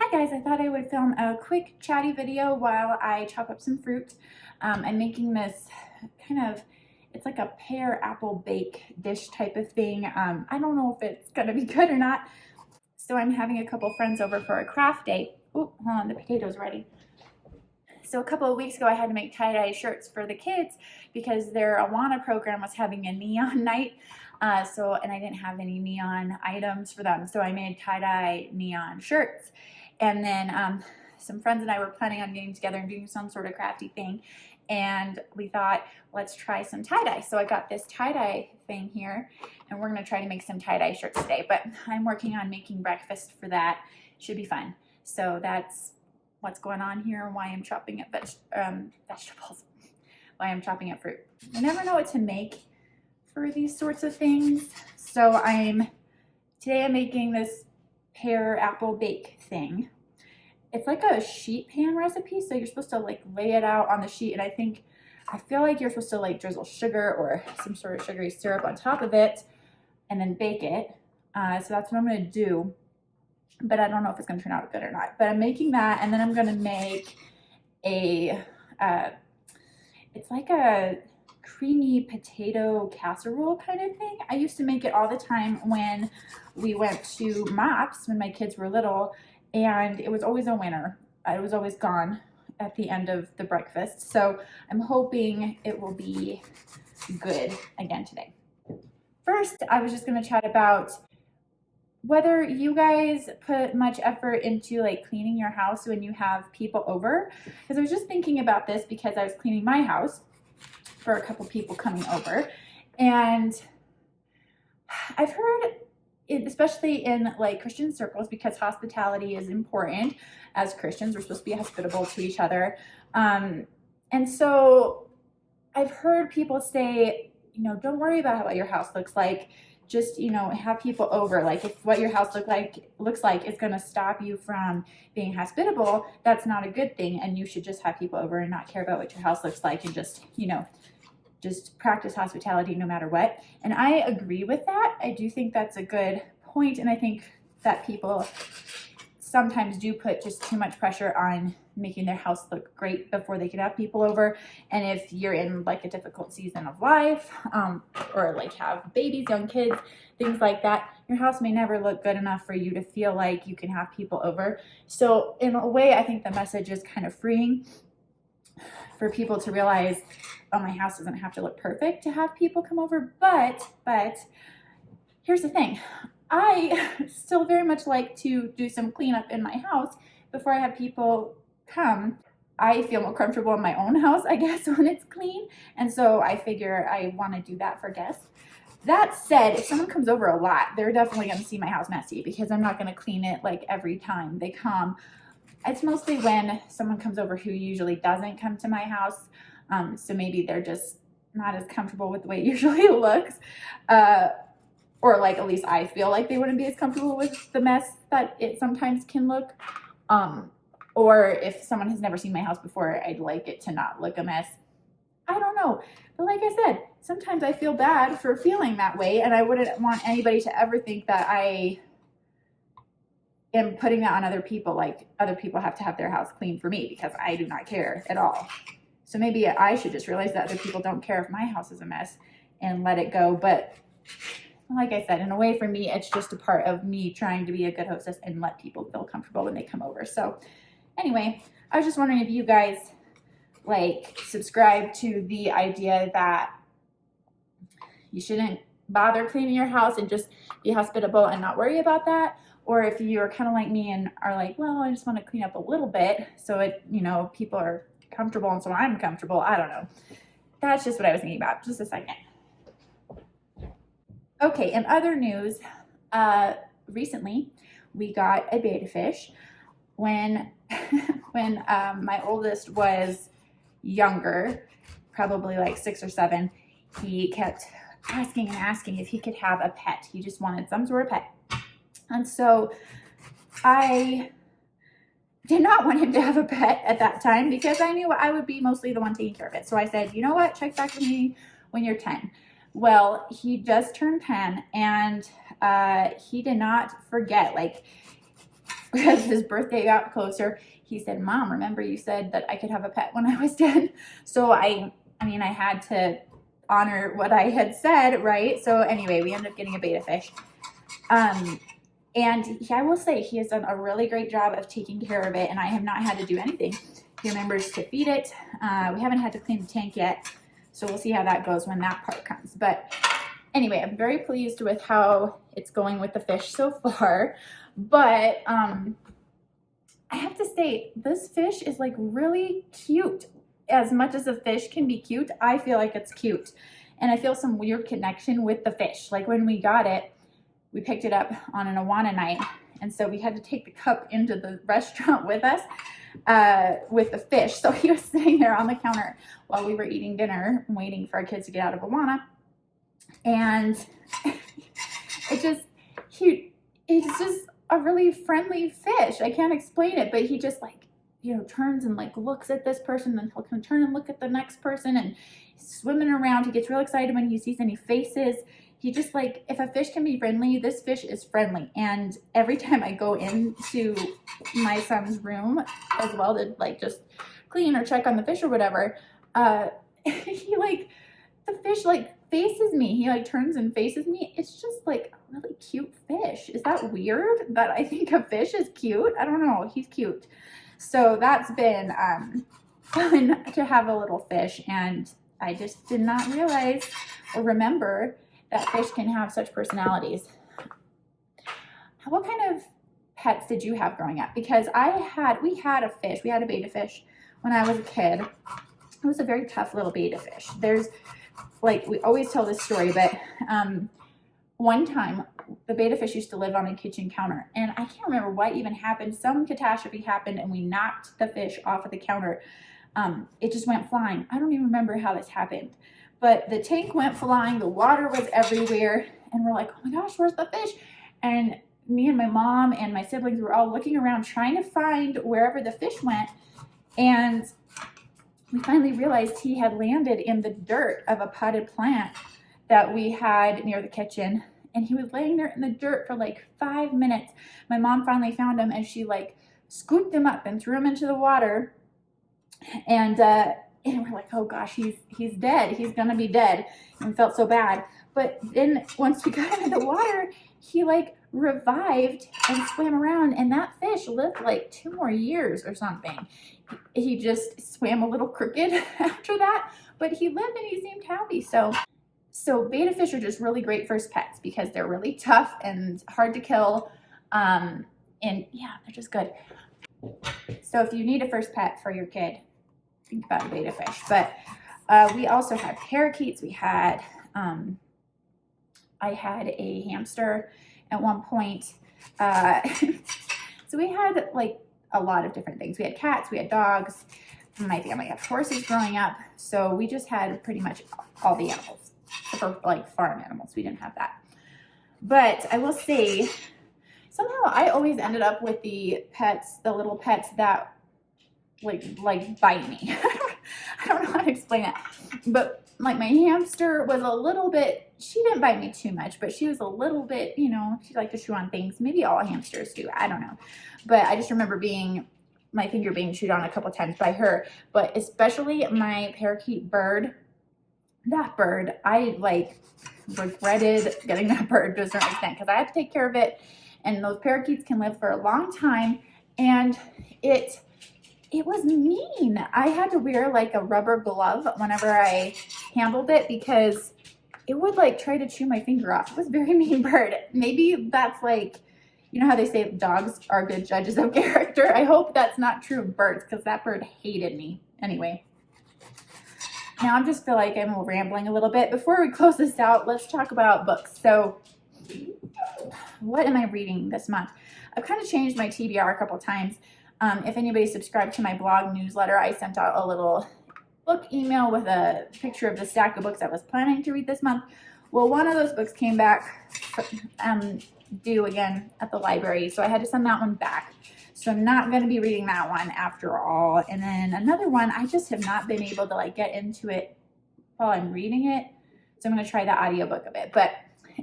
Hi guys, I thought I would film a quick chatty video while I chop up some fruit. I'm making this it's like a pear apple bake dish type of thing. I don't know if it's gonna be good or not. So I'm having a couple friends over for a craft day. Oh, hold on, the potato's ready. So a couple of weeks ago I had to make tie-dye shirts for the kids because their Awana program was having a neon night. And I didn't have any neon items for them. So I made tie-dye neon shirts. And then some friends and I were planning on getting together and doing some sort of crafty thing. And we thought, let's try some tie-dye. So I got this tie-dye thing here, and we're gonna try to make some tie-dye shirts today. But I'm working on making breakfast for that. Should be fun. So that's what's going on here and why I'm chopping up vegetables, why I'm chopping up fruit. I never know what to make for these sorts of things. So today I'm making this pear apple bake thing. It's like a sheet pan recipe, so you're supposed to like lay it out on the sheet, and I feel like you're supposed to like drizzle sugar or some sort of sugary syrup on top of it and then bake it. So that's what I'm gonna do, but I don't know if it's gonna turn out good or not. But I'm making that, and then I'm gonna make it's like a creamy potato casserole kind of thing. I used to make it all the time when we went to MOPS when my kids were little, and it was always a winner. It was always gone at the end of the breakfast. So I'm hoping it will be good again today. First, I was just gonna chat about whether you guys put much effort into like cleaning your house when you have people over. Because I was just thinking about this because I was cleaning my house for a couple people coming over, and I've heard, especially in like Christian circles, because hospitality is important. As Christians, we're supposed to be hospitable to each other, and so I've heard people say, don't worry about what your house looks like. Just have people over. Like if what your house looks like is going to stop you from being hospitable, that's not a good thing, and you should just have people over and not care about what your house looks like, and just practice hospitality no matter what. And I agree with that. I do think that's a good point, and I think that people sometimes do put just too much pressure on making their house look great before they can have people over. And if you're in like a difficult season of life, or like have babies, young kids, things like that, your house may never look good enough for you to feel like you can have people over. So in a way, I think the message is kind of freeing for people to realize, oh, my house doesn't have to look perfect to have people come over. But here's the thing. I still very much like to do some cleanup in my house before I have people come. I feel more comfortable in my own house, I guess, when it's clean. And so I figure I want to do that for guests. That said, if someone comes over a lot, they're definitely going to see my house messy because I'm not going to clean it like every time they come. It's mostly when someone comes over who usually doesn't come to my house. So maybe they're just not as comfortable with the way it usually looks. Or like at least I feel like they wouldn't be as comfortable with the mess that it sometimes can look. Or if someone has never seen my house before, I'd like it to not look a mess. I don't know. But like I said, sometimes I feel bad for feeling that way, and I wouldn't want anybody to ever think that I am putting that on other people, like other people have to have their house clean for me, because I do not care at all. So maybe I should just realize that other people don't care if my house is a mess and let it go. But like I said, in a way for me, it's just a part of me trying to be a good hostess and let people feel comfortable when they come over. So anyway, I was just wondering if you guys like subscribe to the idea that you shouldn't bother cleaning your house and just be hospitable and not worry about that. Or if you're kind of like me and are like, well, I just want to clean up a little bit so it, people are comfortable and so I'm comfortable. I don't know. That's just what I was thinking about. Just a second. Okay, in other news, recently we got a betta fish. When my oldest was younger, probably like 6 or 7, he kept asking and asking if he could have a pet. He just wanted some sort of pet. And so I did not want him to have a pet at that time because I knew I would be mostly the one taking care of it. So I said, you know what, check back with me when you're 10. Well, he just turned 10, and he did not forget. Like as his birthday got closer, he said, Mom, remember you said that I could have a pet when I was 10? So I mean, I had to honor what I had said, right? So anyway, we ended up getting a betta fish. And I will say he has done a really great job of taking care of it, and I have not had to do anything. He remembers to feed it. We haven't had to clean the tank yet, so we'll see how that goes when that part comes. But anyway, I'm very pleased with how it's going with the fish so far. But I have to say, this fish is like really cute. As much as a fish can be cute, I feel like it's cute. And I feel some weird connection with the fish. Like when we got it, we picked it up on an Awana night. And so we had to take the cup into the restaurant with us with the fish. So he was sitting there on the counter while we were eating dinner, waiting for our kids to get out of Awana. And it's just cute. It's just a really friendly fish. I can't explain it, but he just like, you know, turns and like looks at this person, then he'll kind of turn and look at the next person, and he's swimming around. He gets real excited when he sees any faces. He just like, if a fish can be friendly, this fish is friendly. And every time I go into my son's room as well to like just clean or check on the fish or whatever, he like, the fish like faces me. He like turns and faces me. It's just like a really cute fish. Is that weird that I think a fish is cute? I don't know. He's cute. So that's been fun to have a little fish, and I just did not realize or remember that fish can have such personalities. What kind of pets did you have growing up? Because we had a fish. We had a betta fish when I was a kid. It was a very tough little betta fish. There's like, we always tell this story, but one time the betta fish used to live on a kitchen counter, and I can't remember what even happened. Some catastrophe happened and we knocked the fish off of the counter. It just went flying. I don't even remember how this happened, but the tank went flying, the water was everywhere, and we're like, oh my gosh, where's the fish? And me and my mom and my siblings were all looking around trying to find wherever the fish went, and we finally realized he had landed in the dirt of a potted plant that we had near the kitchen, and he was laying there in the dirt for like 5 minutes. My mom finally found him, and she like scooped him up and threw him into the water, and we're like, oh gosh, he's dead. He's gonna be dead. And we felt so bad. But then once we got into the water, he like revived and swam around, and that fish lived like 2 more years or something. He just swam a little crooked after that, but he lived and he seemed happy. So betta fish are just really great first pets because they're really tough and hard to kill. And yeah, they're just good. So if you need a first pet for your kid, think about a betta fish. But we also had parakeets. We had, I had a hamster at one point. So we had like a lot of different things. We had cats, we had dogs. My family had horses growing up. So we just had pretty much all the animals, except for like farm animals. We didn't have that. But I will say, somehow I always ended up with the little pets that like bite me. I don't know how to explain it. But like my hamster was a little bit, she didn't bite me too much, but she was a little bit, you know, she liked to chew on things. Maybe all hamsters do, I don't know. But I just remember my finger being chewed on a couple times by her. But especially my parakeet bird, that bird, I like regretted getting that bird to a certain extent because I had to take care of it. And those parakeets can live for a long time. And it was mean. I had to wear like a rubber glove whenever I handled it because it would like try to chew my finger off. It was a very mean bird. Maybe that's like, you know how they say dogs are good judges of character? I hope that's not true of birds because that bird hated me. Anyway, now I just feel like I'm rambling a little bit. Before we close this out, let's talk about books. So what am I reading this month? I've kind of changed my TBR a couple times. If anybody subscribed to my blog newsletter, I sent out a little book email with a picture of the stack of books I was planning to read this month. Well, one of those books came back due again at the library, so I had to send that one back. So I'm not going to be reading that one after all. And then another one, I just have not been able to like get into it while I'm reading it. So I'm going to try the audiobook of it. But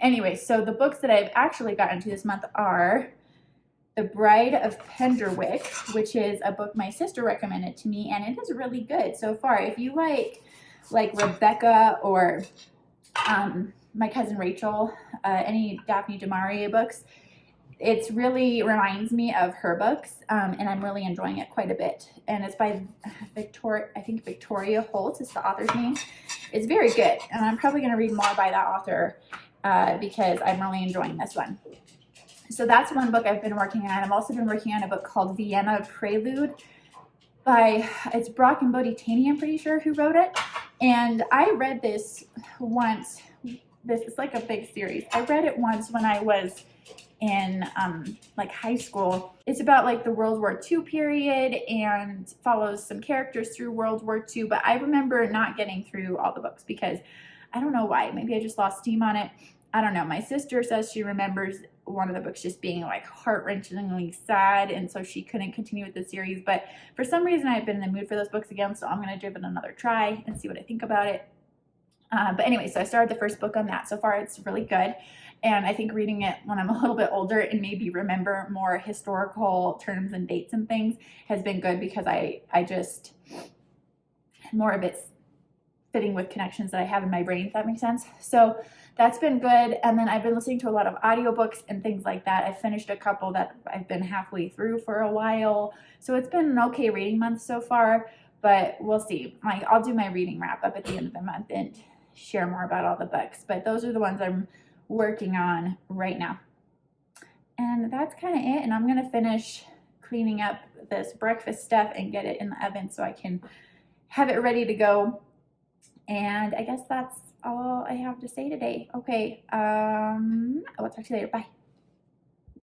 anyway, so the books that I've actually gotten to this month are The Bride of Penderwick, which is a book my sister recommended to me, and it is really good so far. If you like Rebecca or My Cousin Rachel, any Daphne du Maurier books, it really reminds me of her books, and I'm really enjoying it quite a bit. And it's by Victoria Holt is the author's name. It's very good, and I'm probably going to read more by that author because I'm really enjoying this one. So that's one book I've been working on. I've also been working on a book called Vienna Prelude it's Brock and Bodie Taney, I'm pretty sure, who wrote it. And I read this once. This is like a big series. I read it once when I was in like high school. It's about like the World War II period and follows some characters through World War II. But I remember not getting through all the books because I don't know why. Maybe I just lost steam on it. I don't know. My sister says she remembers one of the books just being like heart-wrenchingly sad, and so she couldn't continue with the series. But for some reason, I've been in the mood for those books again, so I'm going to give it another try and see what I think about it. But anyway, so I started the first book on that. So far, it's really good. And I think reading it when I'm a little bit older and maybe remember more historical terms and dates and things has been good because I just, more of it's fitting with connections that I have in my brain, if that makes sense. So that's been good. And then I've been listening to a lot of audiobooks and things like that. I've finished a couple that I've been halfway through for a while. So it's been an okay reading month so far, but we'll see. Like, I'll do my reading wrap up at the end of the month and share more about all the books. But those are the ones I'm working on right now. And that's kind of it. And I'm going to finish cleaning up this breakfast stuff and get it in the oven so I can have it ready to go. And I guess that's all I have to say today. Okay, I will talk to you later. Bye.